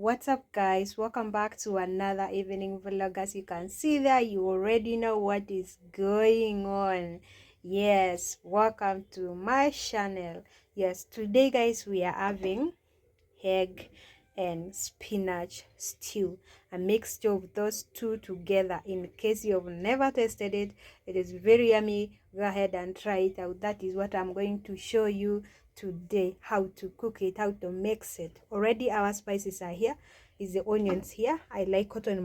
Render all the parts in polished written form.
What's up, guys? Welcome back to another evening vlog. As you can see there, you already know what is going on. Yes, welcome to my channel. Yes, today guys, we are having egg and spinach stew, a mixture of those two together. In case you've never tasted it, it is very yummy. Go ahead and try it out. That is what I'm going to show you today, how to cook it, how to mix it. Already our spices are here. Is the onions here. I like cutting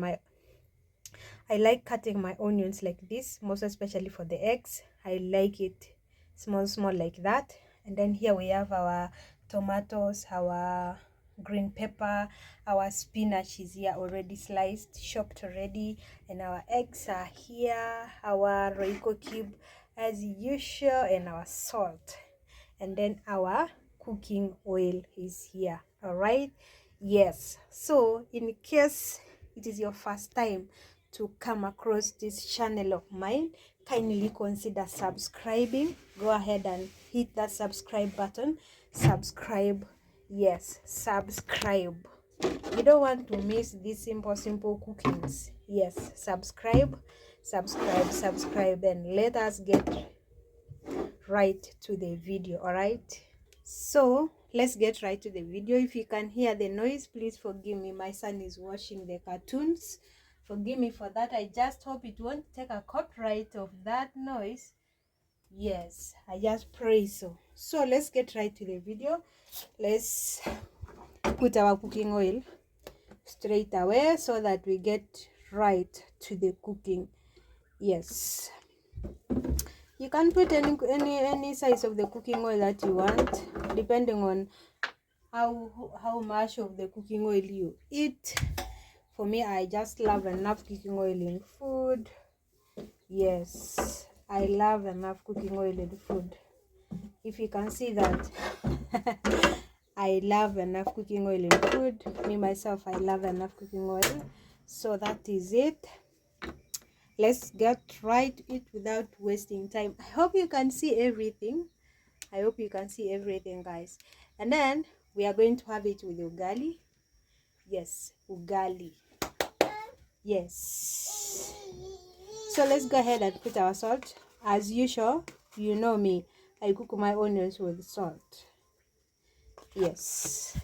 my onions like this, most especially for the eggs. I like it small like that. And then here we have our tomatoes, our green pepper, our spinach is here already sliced, chopped already, and our eggs are here, our royco cube as usual, and our salt, and then our cooking oil is here. All right, yes. So in case it is your first time to come across this channel of mine, kindly consider subscribing. Go ahead and hit that subscribe button. Subscribe. Yes, subscribe. You don't want to miss these simple cookings. Yes, subscribe, and let us get right to the video. All right, so let's get right to the video. If you can hear the noise, please forgive me. My son is watching the cartoons. Forgive me for that. I just hope it won't take a copyright of that noise. Yes, I just pray so. So let's get right to the video. Let's put our cooking oil straight away so that we get right to the cooking. Yes, you can put any size of the cooking oil that you want, depending on how much of the cooking oil you eat. For me, I just love enough cooking oil in food. Yes, I love enough cooking oil in food. If you can see that, I love enough cooking oil in food. Me myself, I love enough cooking oil. So that is it. Let's get right to it without wasting time. I hope you can see everything. I hope you can see everything, guys. And then we are going to have it with ugali. Yes, ugali. Yes. So let's go ahead and put our salt. As usual, you know me, I cook my onions with salt. Yes.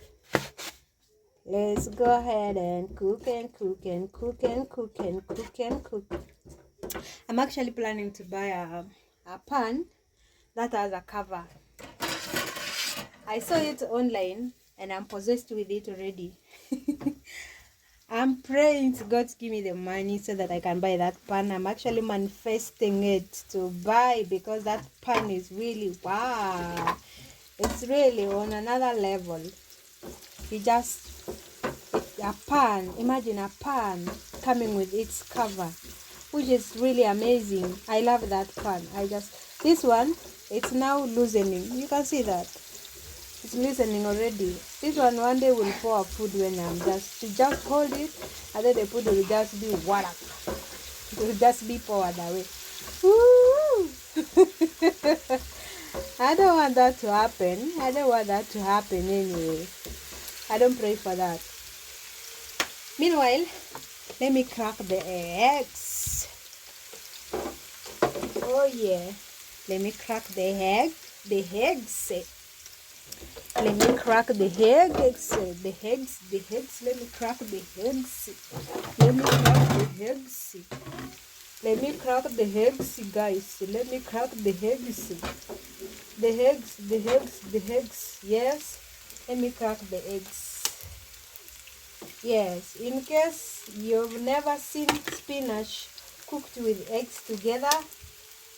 Let's go ahead and cook and cook and cook and cook and cook and cook. I'm actually planning to buy a pan that has a cover. I saw it online and I'm possessed with it already. I'm praying to God to give me the money so that I can buy that pan. I'm actually manifesting it to buy, because that pan is really, wow, it's really on another level. A pan, imagine a pan coming with its cover, which is really amazing. I love that pan. This one, it's now loosening. You can see that it's loosening already. This one day will pour food when I'm just hold it, and then the food will just be water. It will just be poured away. Woo! I don't want that to happen. I don't want that to happen anyway. I don't pray for that. Meanwhile, let me crack the eggs. Oh yeah, let me crack the eggs. Let me crack the eggs. Let me crack the eggs. Let me crack the eggs. Let me crack the eggs, guys. Let me crack the eggs. The eggs. Yes, let me crack the eggs. Yes, in case you've never seen spinach cooked with eggs together,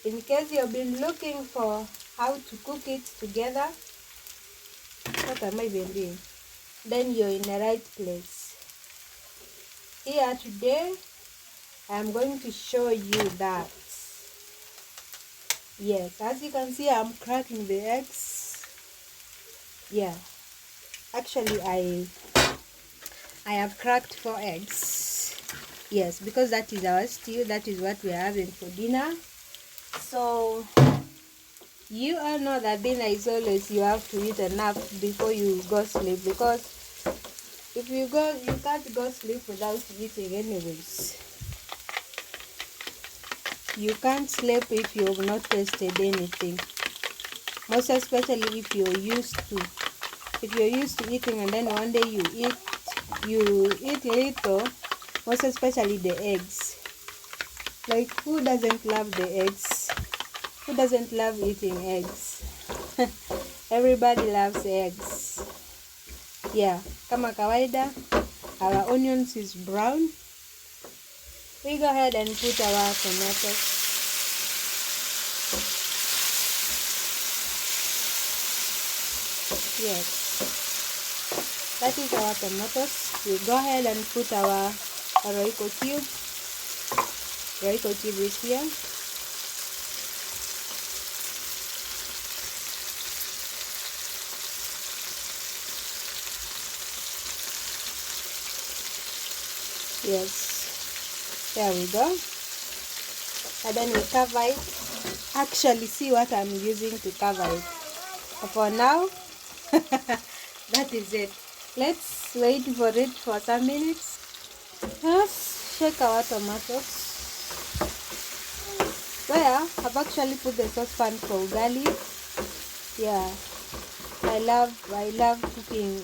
in case you've been looking for how to cook it together, what am I even doing? Then you're in the right place. Here today, I'm going to show you that. Yes, as you can see, I'm cracking the eggs. Yeah, actually I have cracked 4 eggs. Yes, because that is our stew. That is what we are having for dinner. So you all know that dinner is always, you have to eat enough before you go sleep, because If you can't go sleep without eating anyways. You can't sleep if you've not tasted anything. Most especially if you're used to eating and then one day you eat little, most especially the eggs. Like, who doesn't love the eggs? Who doesn't love eating eggs? Everybody loves eggs. Yeah, kama kawaida, our onions is brown. We go ahead and put our tomatoes. Yes, that is our tomatoes. We go ahead and put our Royco cube. Royco cube is here. Yes, there we go. And then we cover it. Actually, see what I'm using to cover it. For now, that is it. Let's wait for it for some minutes. Let's shake our tomatoes. Well, I've actually put the saucepan for ugali. Yeah, I love cooking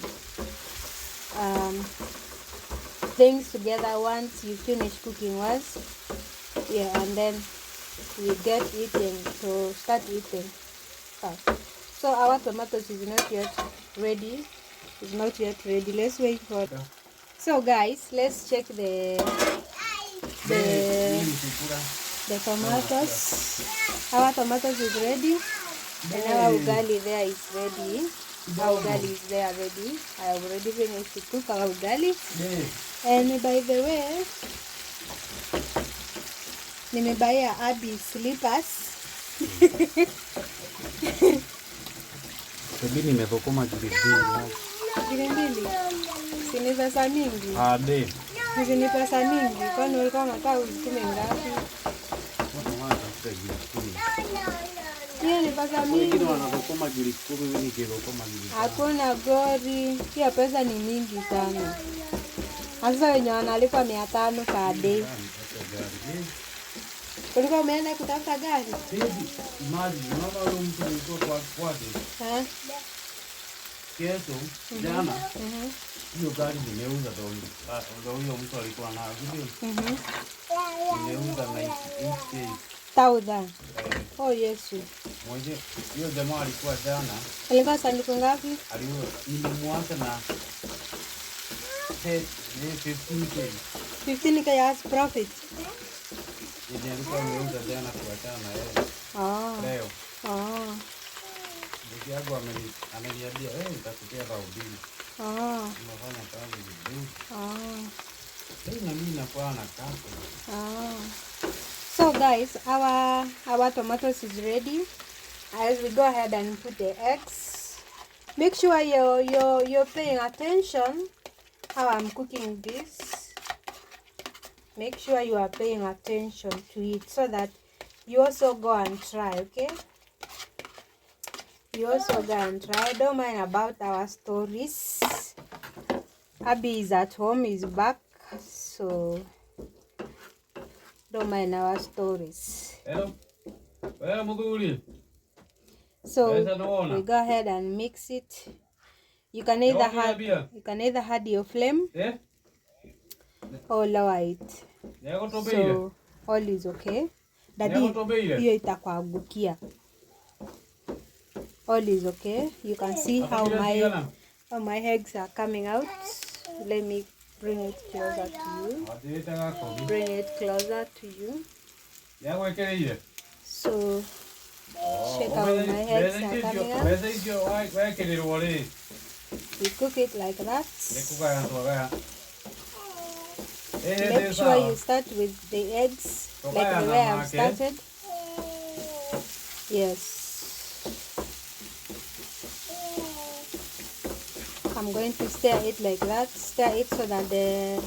things together once you finish cooking once. Yeah, and then we get eating to start eating fast. So our tomatoes is not yet ready. It's not yet ready. Let's wait for it. So guys, let's check the tomatoes. Our tomatoes is ready, and our ugali there is ready. Our ugali is there ready. I have already finished to cook our ugali. And by the way, nimebaya Abby slippers. Sabi nimethokoma gilibili. Gilibili? Si ni pesa mingi? Ade. Si ni pesa mingi? Kwani ulikuwa unataka uzitume ngapi? Hiyo ni pesa mingi. Wengine wanakokoma gilibili, mimi nikikokoma gilibili. Hakuna gori. Hiyo pesa ni mingi sana. Sasa wenye wanalipa 500 per day. Ulikuwa umeenda kutafuta gari? Imagine, unaona huyo mtu alikuwa kwa kwake. Kesho, jana, hiyo gari nimeuza ndio huyo mtu alikuwa nayo. Nimeuza 98K. 1000. Oh Yesu. Mmoja, hiyo jamaa alikuwa jana. Alikuwa sanduku ngapi? Nilimwacha na 15K. 15K as profit. Yeye alikuwa ameuza jana kuachana na yeye. Leo. Ndugu yangu ameniambia nitakupea raudi. Unafanya kazi vizuri. Na mimi nakuwa na kazi. So guys, our tomatoes is ready. As we go ahead and put the eggs, make sure you're paying attention how I'm cooking this. Make sure you are paying attention to it so that you also go and try, okay? You also go and try. Don't mind about our stories. Abby is at home, is back, so don't mind our stories. Hello. Where Muguli? So we go ahead and mix it. You can either add your flame or lower it. So all is okay. Daddy, hiyo itakuangukia. All is okay. You can see how my eggs are coming out. Let me bring it closer to you. Bring it closer to you. So check out my eggs are coming out. We cook it like that. Make sure you start with the eggs like the way I've started. Yes. I'm going to stir it like that. Stir it so that the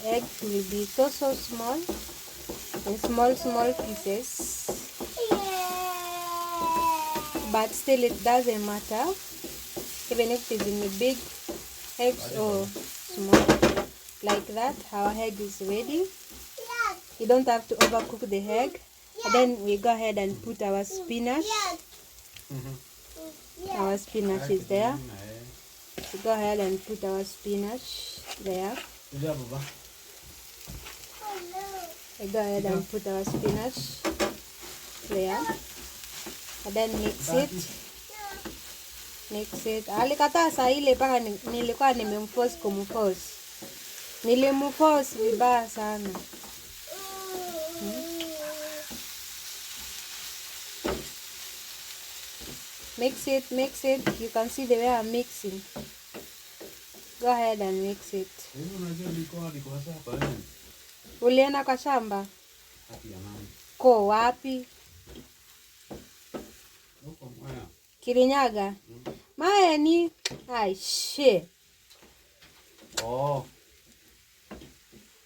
egg will be so small, in small pieces. But still, it doesn't matter, even if it is in the big eggs or small. Like that, our egg is ready. You don't have to overcook the egg. And then we go ahead and put our spinach. Our spinach is there. So go ahead and put our spinach there. We go ahead and put our spinach there. And then mix it. Mix it. Alikataa saa ile paka nilikuwa nimemforce kumforce. Nilimforce vibaya sana. Mix it, mix it. You can see the way I'm mixing. Go ahead and mix it. Ulienda kwa shamba? Ko wapi? Kirinyaga? Maeni? Ai, shit. Oh.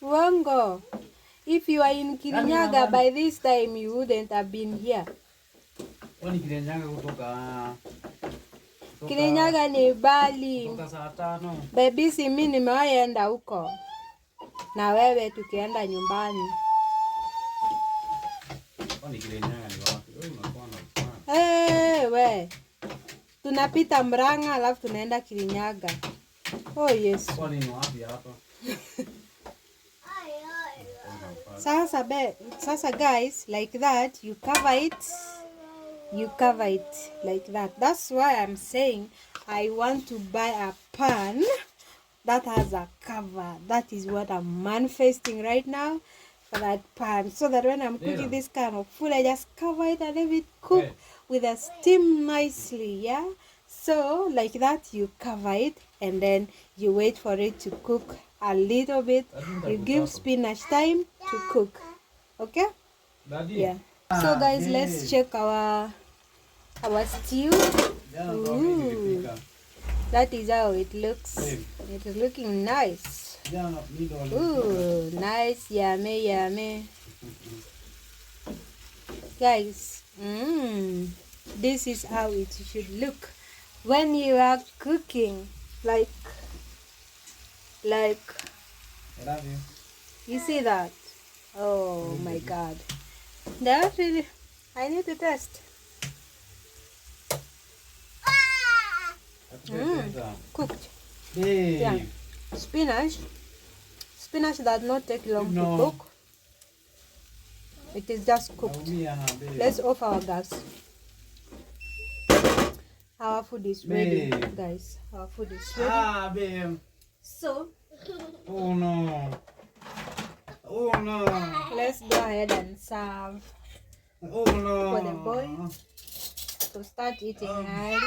Wango. If you are in Kirinyaga by this time, you wouldn't have been here. Kirinyaga ni Bali. Baby, si mimi nimewaenda huko. Na wewe tukienda nyumbani. We. Tunapita Mranga alafu tunaenda Kirinyaga. Oh yes. Sasa guys, like that, you cover it. You cover it like that. That's why I'm saying I want to buy a pan that has a cover. That is what I'm manifesting right now for that pan. So that when I'm cooking this kind of food, I just cover it and leave it cook with a steam nicely. Yeah. So like that, you cover it and then you wait for it to cook a little bit. You give spinach time to cook. Okay? Yeah. So guys, let's check our stew. Ooh, that is how it looks. It is looking nice. Ooh, nice, yummy, yummy. Guys, this is how it should look when you are cooking. Like, you see that? Oh my God. That really, I need to test. Cooked. Yeah. Spinach does not take long to cook. It is just cooked. Let's off our gas. Our food is ready, guys. Our food is ready. So, oh no. Let's go ahead and serve for the boys to start eating early.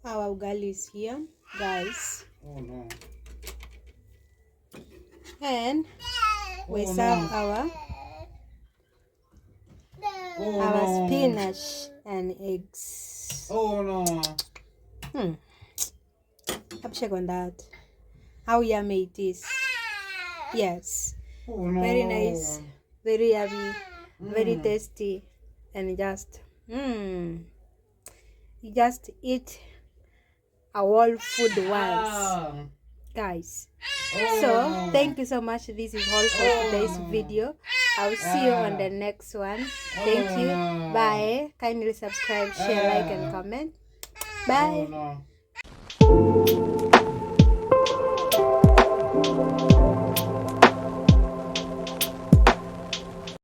Our ugali is here, guys. And we serve our spinach and eggs. Check on that. How yummy it is. Yes. Very nice. Very yummy. Very tasty. And just you just eat a whole food once, guys. So thank you so much. This is all for today's video. I'll see you on the next one. Thank you. Bye. Kindly subscribe, share, like, and comment. Bye.